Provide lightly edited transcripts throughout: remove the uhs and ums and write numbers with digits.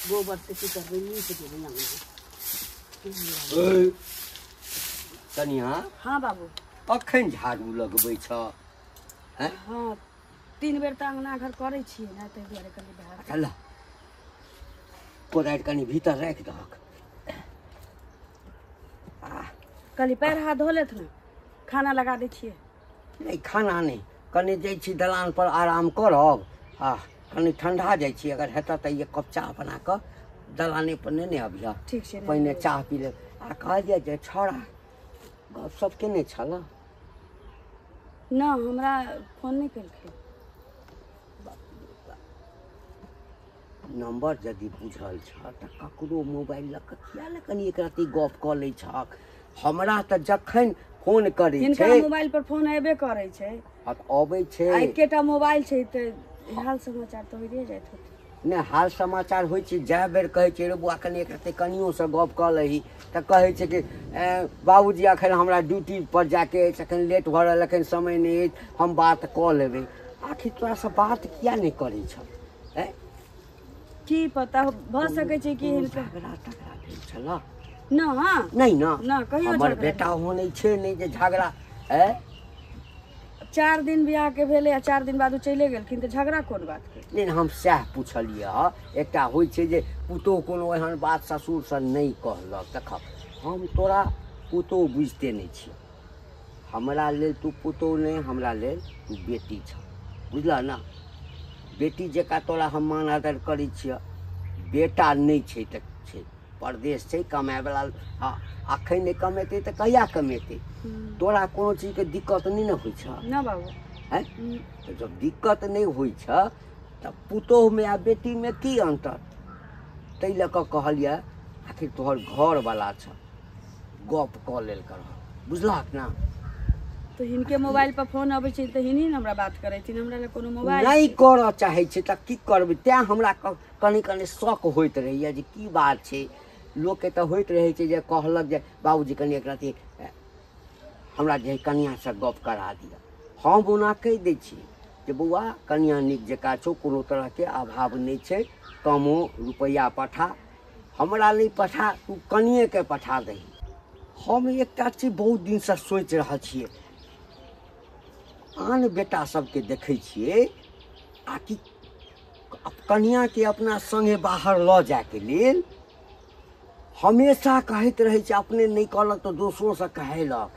गोबर से की करबे नीक जेबे अंगना कनिया। हाँ बाबू। अखन झाड़ू लगबै छ? हाँ 3 बेर त अंगना घर करे छिए ना, तै दुआरे कनी बाहर। चल कोदारि कनी भीतर राख दहक। कली पैर हाथ धो लेत ना, खाना लगा दै छिए। नहीं खाना नहीं, कनी जाइ छी दलान पर आराम करब। कनी ठंडा जाइ छी, अगर हेता त ये कप चाह बना क दलाने पर ने अबिया। ठीक छै। पहिने चाह पी ले। कहलिए जे छोड़ा गप सब केने छल ना, हमरा फोन नहीं केलकै। नंबर यदि बुझल छ त ककरो मोबाइल ल क किया ले कनी एक राती गप क लै छक। हमरा त जखन फोन करे छै हिनका मोबाइल पर फोन एबे करे छै। अब आबै छै। एकेटा मोबाइल छै त हाल समाचार त होइए जाइत होत। ने हाल समाचार होइ छै, जाय बेर कहै छै रे बुआ कनी एक राती कनियो से गप क लही त कहै छै कि बाबूजी अखन हमरा ड्यूटी पर जाके अखन लेट भ रहल, अखन समय नहीं है, हम बात क लेबै। आखिर तोरा से बात किया नहीं करे छ? की पता भ सकै छै कि झगड़ा तगड़ा भेल छल? ना नहीं ना, ना कहियो हमर बेटा होने छै नहीं जे झगड़ा 4 दिन बियाह के भेले आ 4 दिन बाद उ चले गेलखिन त झगड़ा कोन बात के? नहीं हम सएह पूछलिए। एकटा होइ छै जे पुतोह कोनो एहन बात ससुर से नहीं कहलक। देख हम तोरा पुतोह बुझते नहीं छी, हमरा लेल तू पुतोह नहीं, हमरा लेल तू बेटी छ, बुझला ना। बेटी जका तोरा हम मान आदर करै छियै। बेटा नहीं छै त छै, परदेश छै, कमाए वाला। अखन नहीं कमेतै त कहिया कमेतै? तोरा कोनो चीज के दिक्कत नहीं न होइ छ ना बाबू। तो जब दिक्कत नहीं होइ छ त पुतोह में आ बेटी में की अंतर? तै ल क कहलिए आखिर तोहर घर वाला छ, गप क लेल कर, बुझलक ना। तो हिनके मोबाइल पर फोन आबै छै त हिनी न हमरा बात करै छिन, हमरा ले कोनो मोबाइल नहीं कर चाहे छै त की करबै? ते हमरा कनी कनी शक होइत रहैया जे की बात छै। लोग के त होइत रहै छै जे कहलक जे बाबूजी कनी एक राती हमरा जे कनिया से गप करा दिया। हम ओना कह दै छी जे बौआ कनिया नीक जका छौ, कोनो तरह के अभाव नहीं छै, कमो रुपया पठा, हमरा नहीं पठा, तू कनिए के पठा दही। हम एकटा चीज बहुत दिन से सोच रहल छिए, आन बेटा सबके देखै छिए आ कि कनिया के अपना संगे बाहर ल जाए के लेल हमेशा कहैत रहे छै, अपने नहीं कहलक तो दोसरों से कहलक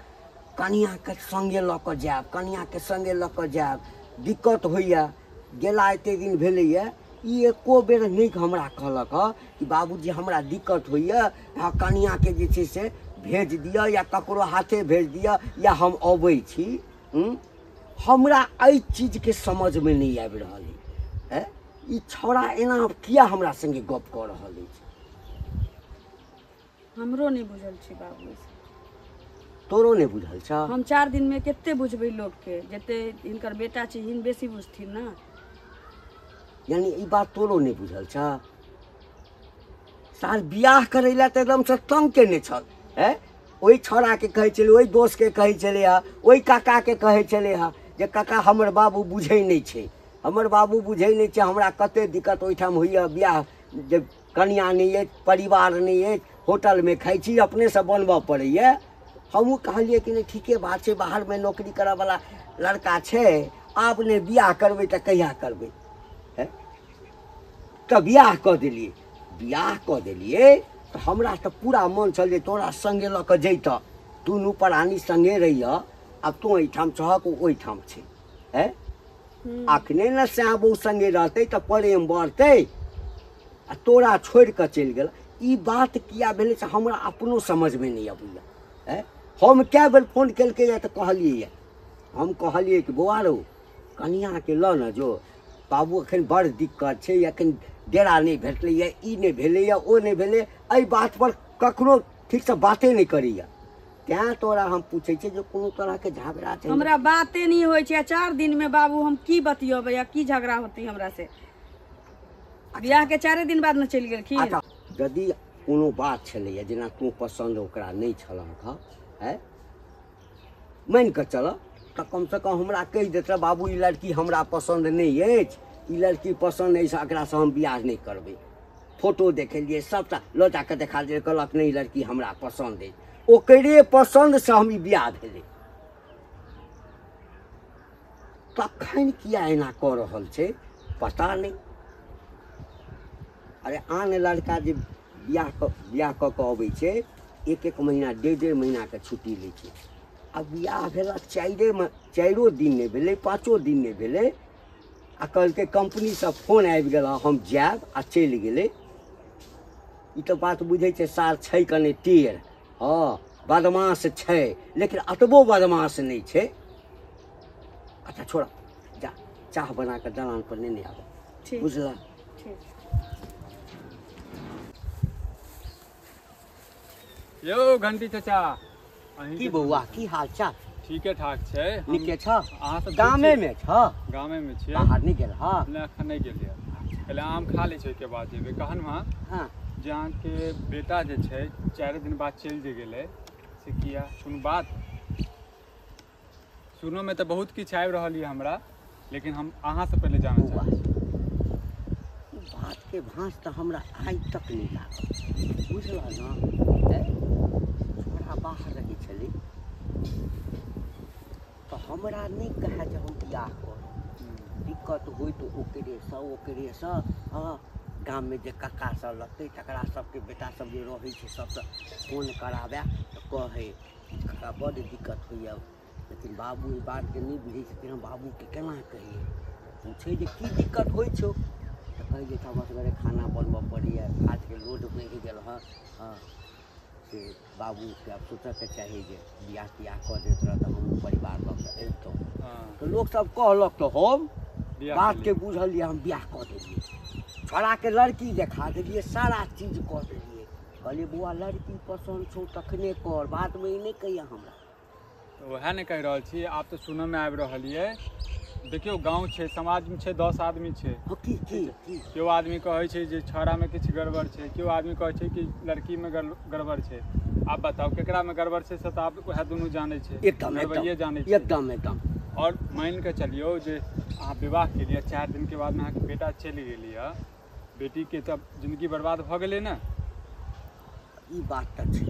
कनिया के संगे ल क जाएब, कनिया के संगे ल क जाएब। दिक्कत होइया, गेला एते दिन भेलैया, ई एको बेर नहीं हमरा कहलक कि बाबूजी हमरा दिक्कत होइया, कनिया के जे छै से भेज दिया या ककरो हाथे भेज दिया या हम अबै छी। हमरा एहि चीज के समझ में नहीं आबि रहल है। ई छौड़ा एना किया हमरा संगे गप क रहल है? हमरो नहीं बुझल छै बाबू। तोरो नहीं बुझल छ? हम 4 दिन में केते बुझबै लोग के, जते हिनकर बेटा छै हिन बेसी बुझथिन ना। यानी ई बात तोरो नहीं बुझल छ? साल बियाह करे ला त एकदम से तंग केने छल। ओई छौड़ा के कहे चले, ओई दोस्त के कहे चले, ओई काका के कहे चले जे काका हमर बाबू बुझे नहीं छे, हमर बाबू बुझे नहीं छे, हमरा कते दिक्कत ओइठाम होइया, बियाह जब कनिया नहीं है, परिवार नहीं है, होटल में खाई छी, अपने से बनबा पड़ैया। हमहू कहलिए कि नहीं ठीके बात है, बाहर में नौकरी करे वाला लड़का छे, आपने बियाह करबे त कहिया करबे? त बियाह क देलिए। बियाह क देलिए तो हमरा तो पूरा मन छल जे तोरा संगे ल क जैत, दुनू प्राणी संगे रहिया। अब तू एठाम छहक, ओइठाम छे। अखने न श्याबू संगे रहते तो प्रेम बढ़ते, आ तोरा छोड़ के चल गेल। ई बात किया भेले से हमरा अपनो समझ में नहीं अबैया। हम क्या बेर फोन केलके तो कहलिए, हम कहलिए कि बौआ रो कनिया के ल न जो, बाबू अखन बड़ दिक्कत छे, अखन डेरा नहीं भेटलैया, ई नहीं भेलैया, ओ नहीं भेले। एहि बात पर ककरो ठीक से बाते नहीं करैया। क्या तोरा हम पूछे छे जो कोनो तरह के झगड़ा छे? हमरा बाते नहीं होय छे। 4 दिन में बाबू हम की बतियबै या की झगड़ा होती हमरा से? बियाह के 4 दिन बाद न चल गेलखिन। अच्छा यदि कोनो बात छलैया जेना तू पसंद ओकरा नहीं छलक, मान के चल तो कम से कम हमरा कह देते बाबू ई लड़की हमरा पसंद नहीं है, ई लड़की पसंद है, एकरा से हम बियाह नहीं करबे। फोटो देखेलिए सबटा लो जाके देखा दिए कहलक नहीं लड़की हमरा पसंद है ओकरे पसंद से हम ई बियाह भेले तखन किया एना कऽ रहल छै पता नहीं अरे आन लड़का जे बियाह कऽ के अबै छै एक महीना 1.5 महीना के छुट्टी लै छै आ बियाह भेला 4 दिन नहीं भेले 5 दिन नहीं भेले आ कहलकै कंपनी से फोन आबि गेल हम जायब आ चलि गेलै ई तो बात बुझे छै सार छै कने टेढ़ हाँ बदमाश छै लेकिन अतबो बदमाश नहीं छै अच्छा छोड़ा जा चाह बना कर दलान पर नहीं आबो बुझला यो घंटी चाचा की बौआ की हाल चाल ठीके ठाक छै नीके छ अहाँ सब गामे में छ गामे में छियै बाहर नहीं गेल हां ना एखन नहीं गेलियै पहले आम खा लै छै के बाद जेबै कहन हां जे अहाँ के बेटा जे छै 4 दिन बाद चलि जे गेलै से किया सुन बात सुनो में तो बहुत किछ आबि रहल है हमरा लेकिन हम अहाँ से पहले जानना चाहै छी बात के भांस तो हमरा आइ तक नहीं लागल बुझला ना छोरा बाहर रही छली तो हमरा नहीं कहे जे हम बियाह करब दिक्कत होई तो ओकरे से हाँ गाम में जे कक्का सब लगते तकरा सबके बेटा सब जे रहे छै सबसे फोन करावे तो कहे हमरा बड़ दिक्कत होइया लेकिन बाबू ई बात के नहीं बुझे छथिन हम बाबू के केना कहिए पूछे जे की दिक्कत होई छौ तो कहे जे बस घरे खाना बनबऽ पड़ैया आज के लोड बढ़ि गेल हाँ से बाबू के अब सोचे के चाहिए जे बियाह तियाह कऽ देत रह तो हम परिवार लऽ के अबितौं तो लोग सब कहलक तो हम बात के बुझलिए हम बियाह कऽ देलिए छोड़ा के लड़की देखा देलिए सारा चीज कऽ देलिए कहलिए बौआ लड़की पसंद छौ तखने कर बात में ई नहीं कहिया हमरा तो वह नहीं कह रहल छी आप तो सुनो में आबि रहल है देखियो गाँव छै समाज में छै 10 आदमी छै केओ आदमी कहै छै जे छौड़ा में किछु गड़बड़ छै केओ आदमी कहै छै कि लड़की में गड़बड़ छै आप बताओ केकरा में गड़बड़ छै से तो आप वह दुनू जाने छै एकदम और मान के चलियो जे अहाँ विवाह के लिए 4 दिन के बाद में अहाँ बेटा चलि गेलिए बेटी के तब जिंदगी बर्बाद भ गेलै ना ई बात तो छै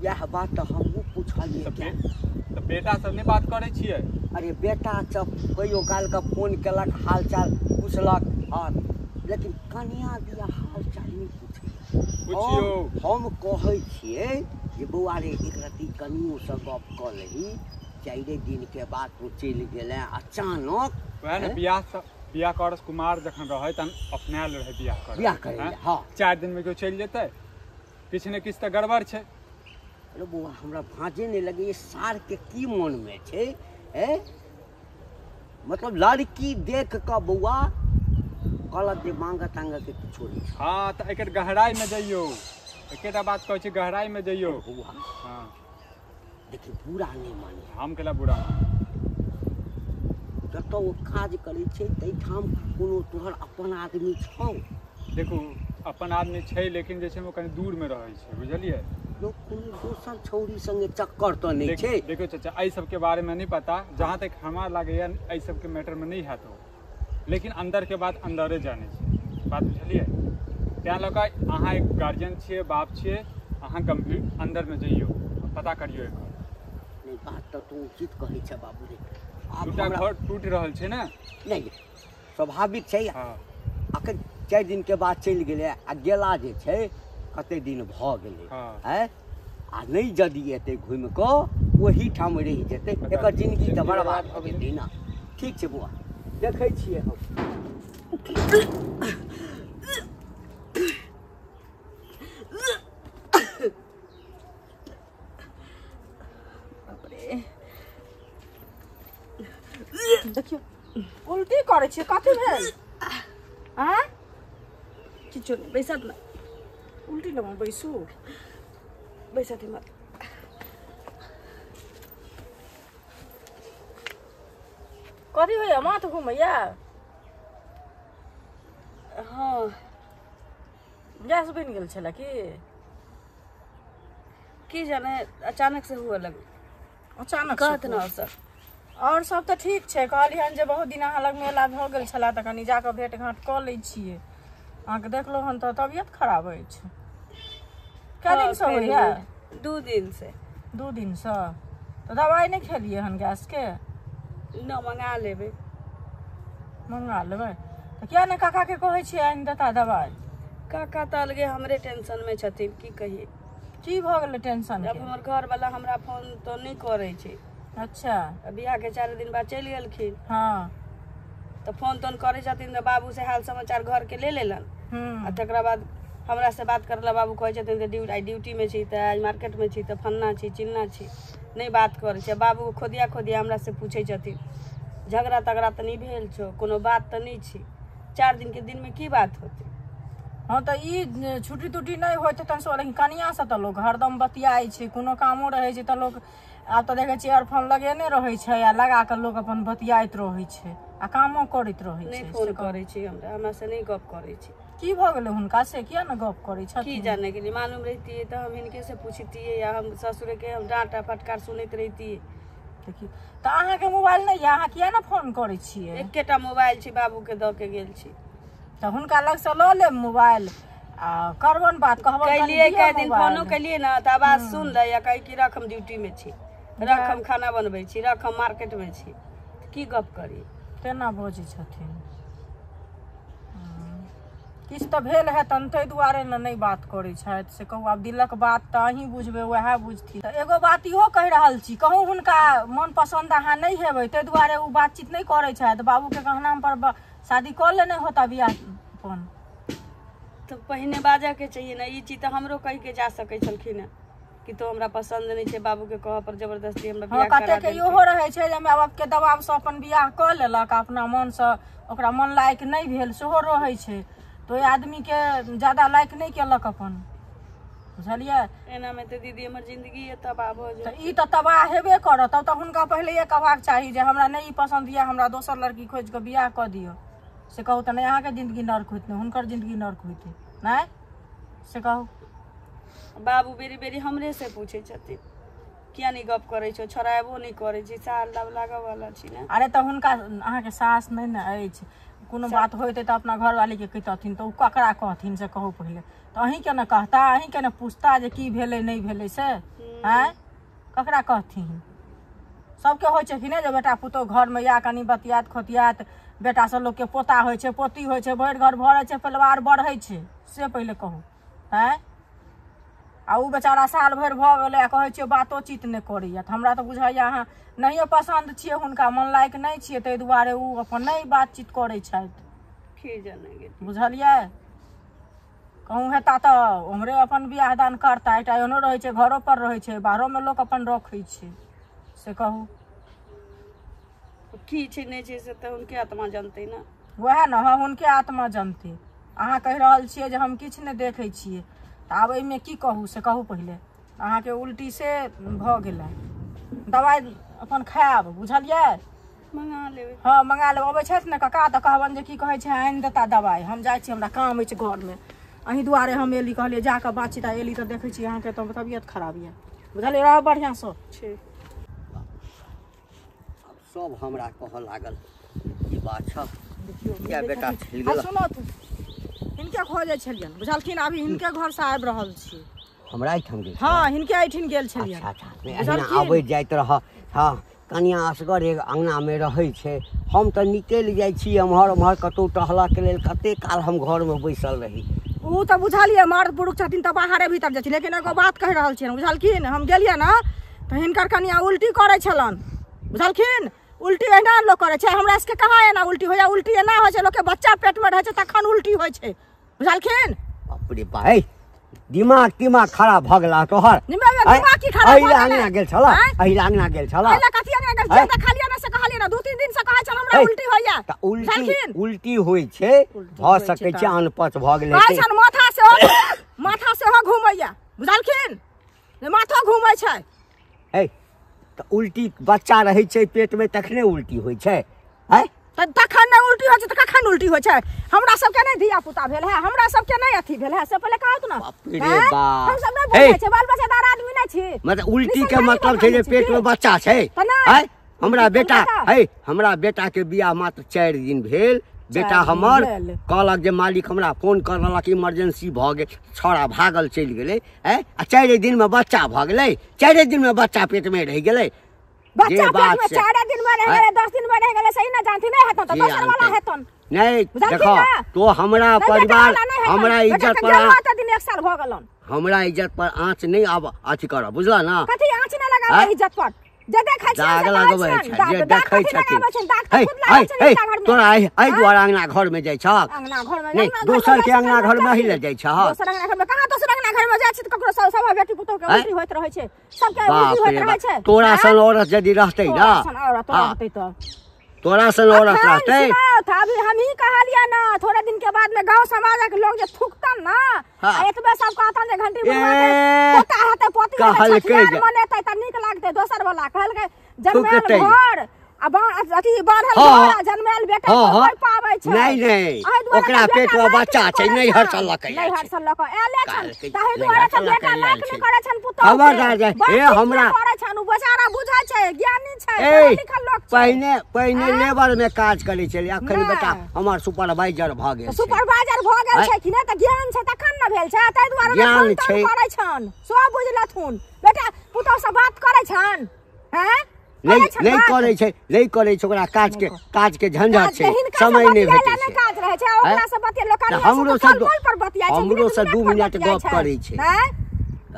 यह बात तो हमहूँ पूछलिए तो बेटा सब नहीं बात करे छिए अरे बेटा सब कहियो काल का फोन केलक हाल चाल पूछलक और लेकिन कनिया दिया हाल चाल नहीं पूछियो हम कहै छिए जे बौआ रे एक रति कनियो से गप कऽ लही 4 दिन के बाद तो चलि गेलै अचानक वह ने बियाह करस कुमार जखन रहे तन अपनायल रहे बियाह करे हां 4 दिन में क्यों चलि जेतै किछ ने किछ तो गड़बड़ छै अरे बौआ हमरा भांजे नहीं लगे ये सार के की मन में छै मतलब लड़की देख के बौआ कहलक जे मांगा तांगा के छोड़ी हाँ तो एकर गहराई में जइयो एकेटा बात कहै छै गहराई में जइयो बौआ हाँ देखिए बुरा नहीं माने हम केला बुरा जतऽ ओ काज करै छै तै ठाम कोनो तोहर अपन आदमी छौ देखू अपन आदमी छै लेकिन जे छै वो कनी दूर में रहै छै बुझलिए लोग कोनो दोसर छौरी संगे चक्कर तो नहीं छै देखो चाचा एहि सब के बारे में नहीं पता जहाँ तक हमरा लागैया एहि सब के मैटर में नहीं हैत लेकिन अंदर के बात अंदरे जाने छै बात बुझलिए तैं लऽ कऽ अहाँ एक गार्जियन छियै बाप छियै अहाँ गंभीर अंदर में जइयो पता करियो एकर नहीं बात तो तू उचित कहै छै बाबू रे दूटा घर टूट रहल छै ना नहीं स्वाभाविक छै हाँ अखन 4 दिन के बाद चलि गेलै आ गेला जे छै कते दिन भ गेलै हैं आ नहीं जदि एते घुमि कऽ ओही ठाम रहि जेतै एकर जिंदगी तऽ बर्बाद भ गेलै ना ठीक छै बुआ देखै छियै हम देखियो उल्टी करे छै कथि भेल हां किछु बैसत ना उल्टी लगा बैसू बैसत मत कथी होइया माथ घुमैया हाँ गैस बनि गेल छलै की जाने अचानक से हुआ लगे अचानक कहत ना सर और सब तऽ ठीक छै कहलिहन जे बहुत दिन अहाँ लग मेला भऽ गेल छला तऽ कनि जाकऽ भेट घाट कऽ लै छियै अहाँके देखलो हन तो तबियत खराब है क्या दिन से होइए 2 दिन से 2 दिन से तो दवाई नहीं खेलिए हन गैस के न मंगा लेबे मंगा लेबै तो क्या ने काका के कहै छियै आनि देता दवाई काका तो अलगे हमरे टेंशन में छथिन की कहिए की भऽ गेलै टेंशन अब हमर घर वाला हमरा फोन तो नहीं करे छै अच्छा बियाह के 4 दिन बाद चलि गेलखिन हाँ तो फोन तोन करे छथिन तो बाबू से हाल समाचार घर के ले लेलन आ तकरा बाद हमरा से बात करला बाबू कहै छथिन कि ड्यूटी में छी त आज मार्केट में छी त फन्ना छी चिन्ना छी नहीं बात करे छै बाबू खोदिया खोदिया हमरा से पूछे छथिन झगड़ा तगड़ा तो नहीं भेल छो कोनो बात तो नहीं छी 4 दिन के दिन में की बात होते हाँ तो ई छुट्टी तुट्टी नहीं होय तो सो लेकिन कनिया से तो लोग हरदम बतियाई छै कोनो कामो रहे छै तो लोग आब तो देखे छियै इयरफोन लगेने रहे छै आ लगा के लोग अपन बतियाइत रहे छै आ कामो करैत रहे छै नहीं फोन करे छी हमरा से नहीं गप करे छी की भऽ गेलै हुनका से किया ना गप करे छथिन की जाने के लिए मालूम रहती है तो हम इनके से पूछती या हम ससुर के हम डांटा फटकार सुनैत रहती देखिए तो अहाँ के मोबाइल नहीं अहाँ किया ना फोन करे छियै एकेटा मोबाइल छी बाबू के द के गेल छी तो हुनका लग से ल ले मोबाइल आ करबन बात कहबन कलिए कई दिन फोनो कलिए ना त आवाज सुन ले या कहि कि रख हम ड्यूटी में छी रख हम खाना बनबै छी रख हम मार्केट में छी की गप करी तेना बजै छथिन किछु तऽ भेल है तन ताहि दुआरे ने नहीं बात करे छथि से कहू आब दिलक बात तऽ अहीं बुझबै वएह बुझथिन तऽ एगो बात इहो कहि रहल छी कहूँ हुनका मन पसंद अहाँ नहीं हेबै ताहि दुआरे ओ बातचीत नहीं करे छथि बाबू के कहना पर शादी कर लेने होता बियाह अपन तो पहिने बाजा के चाहिए ना ई चीज तो हमरो कह के जा सकै छलखिन है कि तो हमरा पसंद नहीं छै बाबू के कह पर जबरदस्ती हमरा बियाह करा कते के इहो रहे छै जे माय बाप के दबाव से अपन बियाह कर लेलक अपना मन से ओकरा मन लायक नहीं भेल सेहो रहे छै तो आदमी के ज्यादा लायक नहीं केलक अपन बुझलिए एना में तो दीदी हमर जिंदगी तबाह भ जाय ई तो तबाह हेबे करत तब तो हुनका पहले ये कहबाक चाही जे हमरा नहीं पसंद ये हमरा दोसर लड़की खोज के बियाह कर दियो से कहू तो नहीं अहाँ के जिंदगी नर्क होइत नहीं हुनकर जिंदगी नर्क होइत नहीं से कहू बाबू बेरी बेरी हमरे से पूछे छथिन किया नहीं गप करे छो छोड़ाबो नहीं करे छी साल लागऽ वाला छी ना अरे तो हुनका अहाँ के सास नहीं न अछि कोनो बात होते तो अपना घर वाली के कहतथिन तो ककरा कहथिन से कहू पहले तो अहीं के न कहता अहीं के न पूछता जे की भेले नहीं भेले से हैं ककरा कहथिन सबके होइ छै कि नहीं जे बेटा पुतोह घर में या कनी बतियात खोतियात बेटा से लोग के पोता होइ छै पोती होइ छै भरि घर भरै छै परिवार बढ़ै छै से पहले कहू हैं आ उ बेचारा साल भरि भऽ गेलै कहै छियै बातो चीत नहि करैया तऽ हमरा तऽ बुझाइया अहाँ नहिए पसंद छियै हुनका मन लायक नहीं छियै ताहि दुआरे उ अपन नहीं बातचीत करै छथि बुझलियै कहूँ हेता तऽ उम्हरे अपन बियाह दान करता एकटा एहनो रहै छै घरो पर रहै छै बाहरो में लोक अपन रखै छै से कहू की छै नहीं छै से तऽ हुनके आत्मा जानतै ना वएह न हाँ हुनके आत्मा जानतै अहाँ कहि रहल छियै जे हम किछु नहि देखै छियै तऽ आब एहिमे की कहू से कहू पहिले अहाँके उल्टी से भऽ गेलै दवाइ अपन खायब बुझलियै मंगा लेबै हाँ मंगा लेबै अबै छथि ने कका तऽ कहबनि जे की कहै छै आनि देता दवाइ हम जाइ छी हमरा काम अछि घरमे अहीं दुआरे हम एली कहलियै जाकऽ बातचीत एली तऽ देखै छी अहाँके तऽ तबियत खराब यऽ बुझलियै रह बढ़िआँ से छै सब हमरा कहऽ लागल की बात छ देखियौ क्या बेटा चलि गेल सुनो हिनके खोजै छलियनि बुझलखिन अभी हिनके घर से आबि रहल छी हमरा एहिठाम गेल हाँ हिनके एहिठिन गेल छलियनि अच्छा अच्छा अबैत जाइत रह हाँ कनिया असगर एक अङ्गनामे रहै छै हम तऽ निकलि जाइ छी एम्हर ओम्हर कतहु टहलऽके लेल कतेक काल हम घरमे बैसल रही ओ तऽ बुझलियै मर्द पुरुष छथिन तऽ बाहरे भीतर जाइ छी लेकिन एगो बात कहि रहल छियनि बुझलखिन हम गेलियै ने तऽ हिनकर कनिया उल्टी करै छलनि बुझलखिन उल्टी एना लोक करे छै हमरा सबके कहाँ एना उल्टी होइया उल्टी एना होइ छै लोक के बच्चा पेट में रहे छै तखन उल्टी होइ छै बुझलखिन बाप रे भाई दिमाग खराब भऽ गेला तोहर दिमाग की खराब एहि अंगना गेल छला एहि अंगना गेल छला एहि कथि अंगना गेल छै तऽ खालिया ना से कहलियै ना 2-3 दिन से कहै छल हमरा उल्टी होइया तऽ उल्टी होइ छै भऽ सकै छै अनपच भऽ गेलै कहै छन माथा से हो घुमैया बुझलखिन जे माथा घुमै छै हे तऽ उल्टी बच्चा रहै छै पेट में तखने उल्टी होइ छै हैं तऽ तखन नहीं उल्टी होइ छै तऽ कखन उल्टी होइ छै हमरा सबके नहीं धिया पुता भेल है हमरा सबके नहीं अथी भेल है से पहले कहत ना बाप रे बाप हम सब नहीं बुझै छै बाल बच्चादार आदमी नहीं छी मतलब उल्टी के मतलब छै जे पेट में बच्चा छै हैं हमरा बेटा के बियाह मात्र 4 दिन भेल बेटा हमर कहलक जे मालिक हमरा फोन करलक इमरजेंसी भऽ गेल, छौड़ा भागल चलि गेलै आ 4 दिन में बच्चा भऽ गेलै, 4 दिन में बच्चा पेट में रह गेलै। बच्चा पेट में 4 दिन में रह गेलै, 10 दिन में रह गेलै, सही ना जानती नहीं हेतन तो दोसर वाला हेतन। नहीं देखो तो हमरा परिवार हमरा इज्जत पर दिन 1 साल भऽ गेलन, हमरा इज्जत पर आँच नहीं अब अथी कर, बुझला ना? कथी आँच नहीं लगाबे इज्जत पर? जे देखै छै दाग लगबै छै, जे देखै छथिन। तोरा एहि दुआरे अंगना घर में जाइ छक? अंगना घर में नहीं दोसर के अंगना घर में ही ले जाइ छक? दोसर अंगना घर में कहां दोसर अंगना घर में जाइ छै? ककरो सब बेटी पुतोह के उल्टी होइत रहै छै, सबके उल्टी होइत रहै छै। तोरा सन औरत यदि रहतै ना, तोरा सन औरत रहतै अभी हम ही कहलिया ना, थोड़े दिन के बाद में गांव समाज के लोग जे थुकतन ना, एतबे सब कहतन जे घंटी पोता हेतै पोती हेतै मनेतै त नीक लागतै। दोसर वाला कहलकै जन्मेल घर अब अथी बाढ़ल जन्मेल बेटा कोई पाबै छै नहीं ओकरा पेट में बच्चा छै, नहीं हरसलकै, नहीं हरसलकै एले छन ताहि दुआरे त बेटा लाख नहीं करे छन पुतौ। खबरदार जे ए हमरा करे छन, उ बेचारा बुझै छै, ज्ञानी छै, लिखल लोक छै। पहिने लेबर में काज करै छलै, अखन बेटा हमर सुपरवाइजर भ गेल छै। सुपरवाइजर भ गेल छै कि नै त ज्ञान छै तखन न भेल छै, ताहि दुआरे ज्ञान छै करे छन, सब बुझलथुन। बेटा पुतौ से बात करे छन, हैं नहीं करे छै, नहीं करे छै, ओकरा काज के झंझट छै, समय नहीं भेटै छै। काज रहै छै ओकरा से बतिया लोकल हमरो से पर बतिया छै, हमरो से 2 मिनट गप करै छै।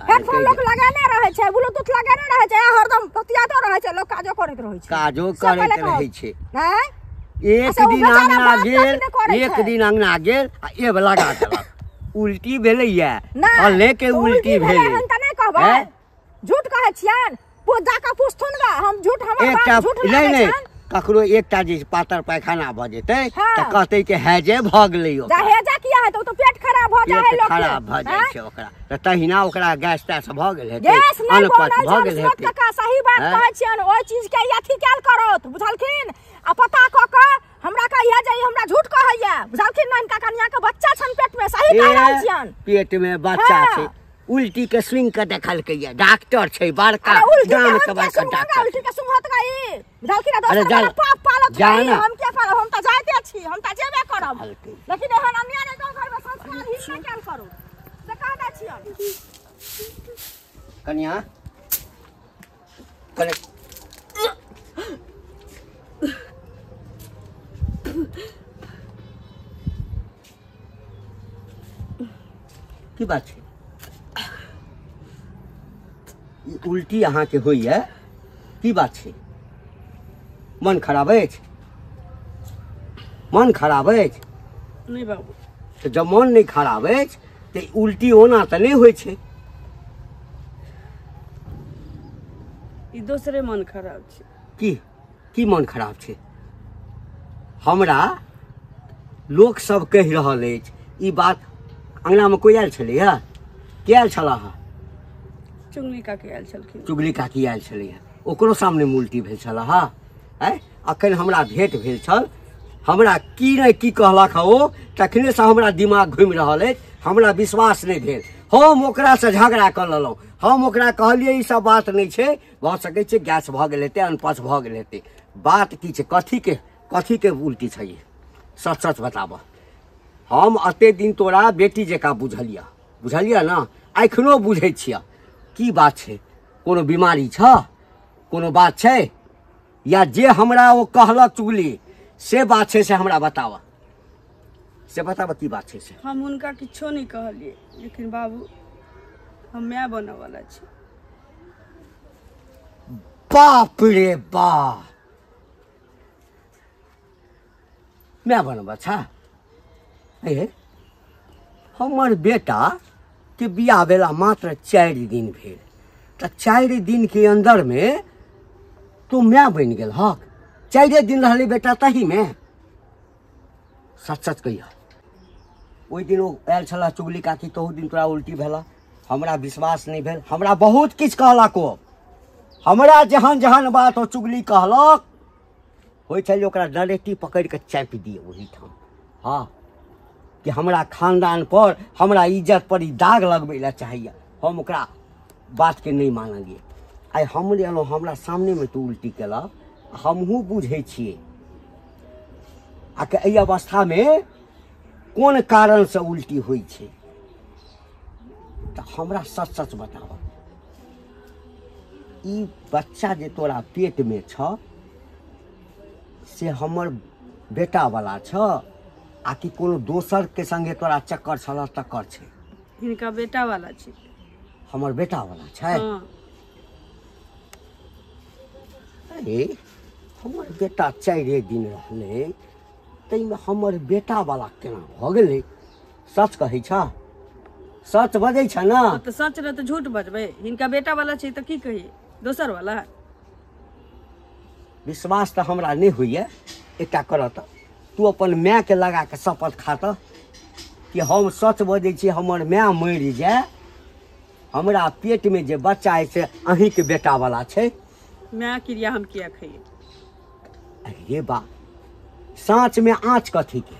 हेडफोन लोक लगाने रहै छै, ब्लूटूथ लगाने रहै छै, हरदम बतियातो रहै छै, लोक काजो करैत रहै छै, काजो करैत रहै छै। एक दिन अंगना गेल आ एब लगा देलक, उल्टी भेलैया, हल्ले के उल्टी भेलै। त नै कहबै झूठ कहै छियन, पूजा का पुछथुन गा हम झूठ, हमर बात झूठ नहीं ककरो एकटा जे पातर पैखाना भ जेतै त कहतै कि हैजे भ गेलै, जा हैजा किया है तो पेट खराब भ जाय लोक, खराब भ जाय छै ओकरा त तहिना ओकरा गैस तैस भ गेल हेतै, गैस नहीं अनपच भ गेल हेतै। का सही बात कहै छियन, ओइ चीज के अथी कैल करत बुझलखिन, आ पता क के हमरा कहिया जे हमरा झूठ कहैया बुझलखिन न, इनका कन्या के बच्चा छन पेट में, सही कह रहल छियन, पेट में बच्चा छै। उल्टी के स्विंग के देखलकै या डॉक्टर छै बड़का गाम के बड़का डॉक्टर। उल्टी के सुंघत गई बुझलखिन, दोसर पाप पालत गई, हम क्या करब, हम त जाइते छी, हम त जेबे करब, लेकिन एहन अन्याय नै गांव घर में संस्कार ही नै कैल करू से कह दै छियन। कन्या कने की बात छै? उल्टी अहाँ के होइए की बात छै? मन खराब अछि? मन खराब अछि? नहीं बाबू तो जब मन नहीं खराब अछि तो उल्टी होना तो नहीं होइ छै। ई दोसरे मन खराब छै। की मन खराब छै? हमरा लोक सब कहि रहल अछि ई बात, अंगना में कोई आयल छलैया? के आयल छलाह? चुगली काकी आयल छलखिन। चुगली काकी आयल छलैया, ओकरो सामने उल्टी भेल छलाह? अखन हमरा भेंट भेल छल, हमरा की नहीं की कहलक ओ, तखने से हमरा दिमाग घूमि रहल अछि, हमरा विश्वास नहीं भेल। हम ओकरा से झगड़ा कर लेलहुँ, हम ओकरा कहलिए ई सब बात नहीं छै, भऽ सकै छै गैस भऽ गेल हेतै, अनपच भऽ गेल हेतै। बात की छै? कथी के उल्टी छै? सच सच बताबह। हम अते दिन तोरा बेटी जकाँ बुझलिया ना, एखनो बुझै छिया। की बात छै? कोनो बीमारी छ? कोनो बात छै? या जे हमरा वो कहलक चुगली से बात छै से हमरा बतावा, से बतावा की बात छै से। हम उनका किछो नहीं कहलिए, लेकिन बाबू हम माय बने वाला छी। बाप रे बाप, माय बनबा छा? हमर बेटा के बियाह भेला मात्र 4 दिन भेल, त 4 दिन के अंदर में तू माय बन गेल हक? 4 दिन रहले बेटा तही में? सच सच कहिया। ओहि दिन ओ आयल छला चुगली काकी, तहु दिन तोरा उल्टी भेला, हमरा विश्वास नहीं भेल, हमरा बहुत किछ कहलक ओ, हमरा जहन जहन बात ओ चुगली कहलक, होइ छल ओकरा डायरेक्टली पकड़ के चापि दिए वही ठाम। हाँ कि हमरा खानदान पर, हमरा इज्जत पर दाग लगबे ला चाहिए, हम ओकरा बात के नहीं मानलिए। आइ हम एलहुँ, हमरा सामने में तू उल्टी केलक, हमहूँ बुझे छिए आके एहि अवस्थामे कोन कारणसँ उल्टी होइ छै तऽ हमरा सच सच बताब। ई बच्चा जे तोरा पेटमे छ से हमर बेटावला छ आ कि कोनो दोसरके संगे तोरा चक्कर छल तक्कर छै? हिनका बेटावला छै। हमर बेटावला छै? अरे हमर बेटा 4 दिन रहलै, ताहिमे हमर बेटावला केना भऽ गेलै? सच कहै छ? सच बजै छ ने? तऽ सच रह तऽ झूठ बजबै। हिनका बेटावला छै तऽ की कही, दोसर वाला? विश्वास तऽ हमरा नहि होइए। एकटा करऽ तऽ तू अपन मायके लगा कऽ शपथ खा तऽ कि हम सच बजै छी, हमर माय मरि जाए, हमरा पेटमे जे बच्चा है से अहींके बेटावला छै। माय क्रिया हम किया खइए? अरे बा, साँचमे आँच कथीके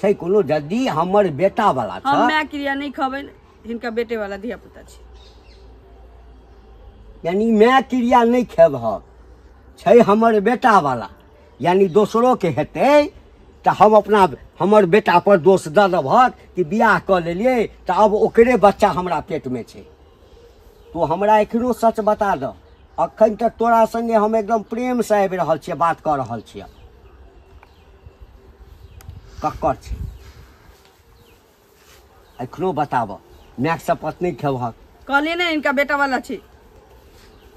छै कोनो? यदि हमर बेटावला छ, हम माय क्रिया नहीं खबै, हिनका बेटे वाला धिया पुता छै। यानी माय क्रिया नहीं खेबह, छै हमर बेटावला, यानी दोसरो के हेतै तऽ हम अपना हमर बेटा पर दोष दऽ देबहक कि बियाह कऽ लेलियै तऽ अब ओकरे बच्चा हमरा पेटमे छै। तो हमरा एखनो सच बता दऽ। अखन तक तोरा संगे हम एकदम प्रेम से आबि रहल छियै, बात कऽ रहल छियै। ककर छै एखनो बताब। मायके शपथ नहीं खेबहक? कहलिए ने इनका बेटा वाला छै।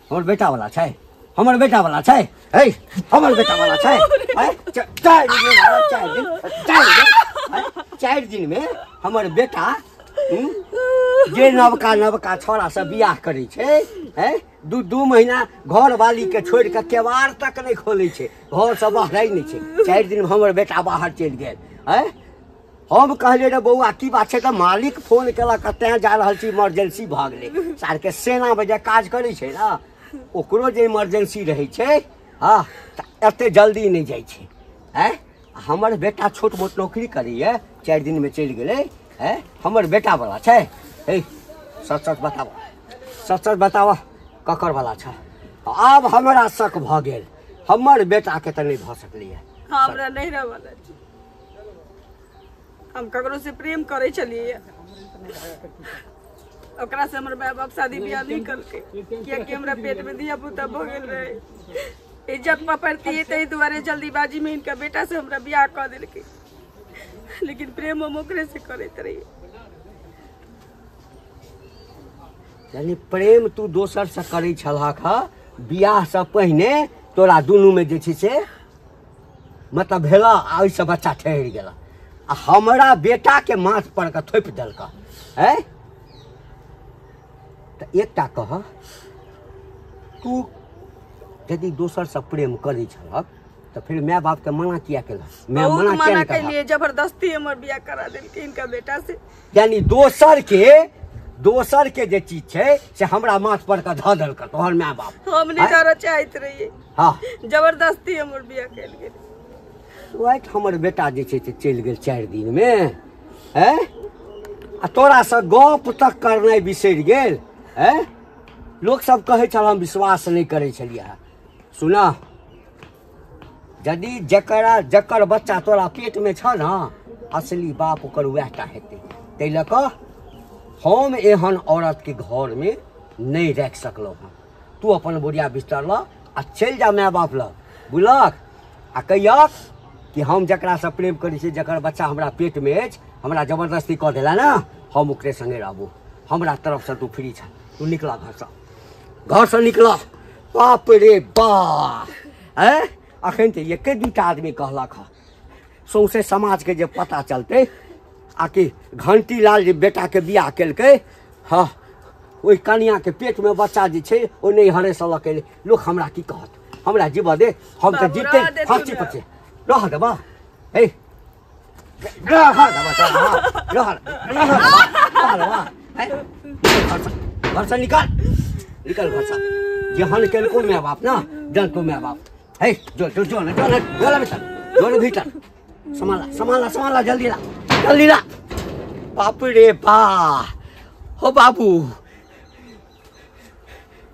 हमर बेटावला छै? हमर बेटावला छै? है हमर बेटावला छै? 4 दिनमे हमर बेटा जे नवका नवका छौड़ा से बियाह करै छै, है 2 महीना घरवाली के छोड़ के केवाड़ तक नहीं खोले छै, घर से बाहर नहीं छै। 4 दिन में हमर बेटा बाहर चलि गेल। है हम कहलिए रे बौआ की बात छै? तऽ मालिक फोन केलक, तें जा रहल छी, इमरजेंसी भऽ गेलै। सार के सेना में जे काज करै छै ना, ओकरो जे इमरजेंसी रहै छै, हाँ तऽ एते जल्दी नहीं जाइ छै। है हमर बेटा छोट मोट नौकरी करैए, 4 दिन में चलि गेलै। है हमर बेटावला छै? हे सच सच बताब, सच सच बताब ककर वाला छ? आब हमरा शक भऽ गेल, हमर बेटा के तऽ नहीं भऽ सकलैए। हमरा नहीं रह वाला छै। हम ककरो से प्रेम करे छलिए, ओकरा से हमर माय बाप शादी बियाह नहीं करके, कियाकि हमरा पेट में धिया पुता भऽ गेल रहे। इज्जत पकड़ती है तई दुआरे जल्दीबाजी में इनका बेटा से हमरा बियाह कर देलके, लेकिन प्रेम हम ओकरे से करैत रही। यानी प्रेम तू दोसर से करै छलहक बियाह से पहिने? तोरा दुनू में जे छै से मतलब भेला, आ ओइसे बच्चा ठहरि गेला, आ हमरा बेटा के माथ पर के थोपि देलक। है तऽ एकटा कह, तू यदि दोसर से प्रेम करै छलहक तो फिर माय बाप के मना किया केलक? मैं मना कैलिए, जबरदस्ती हमर बियाह करा देलके इनका बेटा से। यानी दोसर के जे चीज छै से हमरा माथ पर के धऽ देलक तोहर माय बाप? हम नहीं डर चाहत रहिए, हाँ जबरदस्ती हमर बियाह कैल गेल। वही हमर बेटा जे छै से चलि गेल 4 दिन में। है आ तोरा से गप तक करनाइ बिसरि गेल। है लोक सब कहै छल, हम विश्वास नहीं करै छलिए। सुना, यदि जकर बच्चा तोरा पेट में छ ना, असली बाप ओकर वएहटा हेतै। ताहि लऽ कऽ हम एहन औरत के घर में नहीं रख सकलहुँ हँ। तू अपन बोरिया बिस्तर ल आ चलि जा माय बाप लग, बुझलक? आ कहियक कि हम जकरा से प्रेम करै छी, जकर बच्चा हमरा पेट में अछि, हमरा जबरदस्ती कऽ देला ना, हम ओकरे संगे रहबू। हमरा तरफ से तू फ्री छ, तू निकला घर से निकला। बाप रे बाप, है अखन तऽ एके 2टा आदमी कहलक हँ, सौंसे समाज के जे पता चलते आकि घंटी लाल जे बेटा के बियाह केलकै, हाँ ओहि कनिया के पेट में बच्चा जे छै ओ नहीं हरेस लऽ के, लोक हमरा की कहत? हमरा जीव दे, हम तऽ जीते फांसी पर छै। रह देबा, हे घर से निकल घर से। जेहन केलको माय बाप ना, जानतो माय बाप। है जो भीतर संभाला जल्दी ला। बाप रे बा, हो बाबू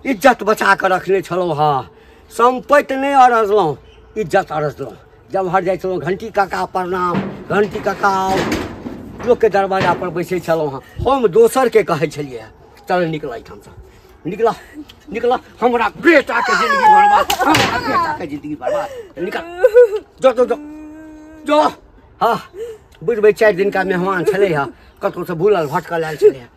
इज्जत बचा कर रखने छलौं हाँ, संपत्ति नहीं अरजलौं, इज्जत अरजलौं। जब हर जाइ छलहुँ घंटी काका प्रणाम, घंटी काका लोकके दरवाजा पर बैसै छलहुँ हँ। हम दोसरके कहै छलियै चल निकल एहिठामसँ, निकल निकल, हमरा बेटाके जिंदगी बर्बाद, हमरा बेटाके जिंदगी बर्बाद, निकल जो जो जो जो। हाँ बुझबै 4 दिन का मेहमान छलै हँ, कतहुसँ भूलल भटकल आयल छलै हँ।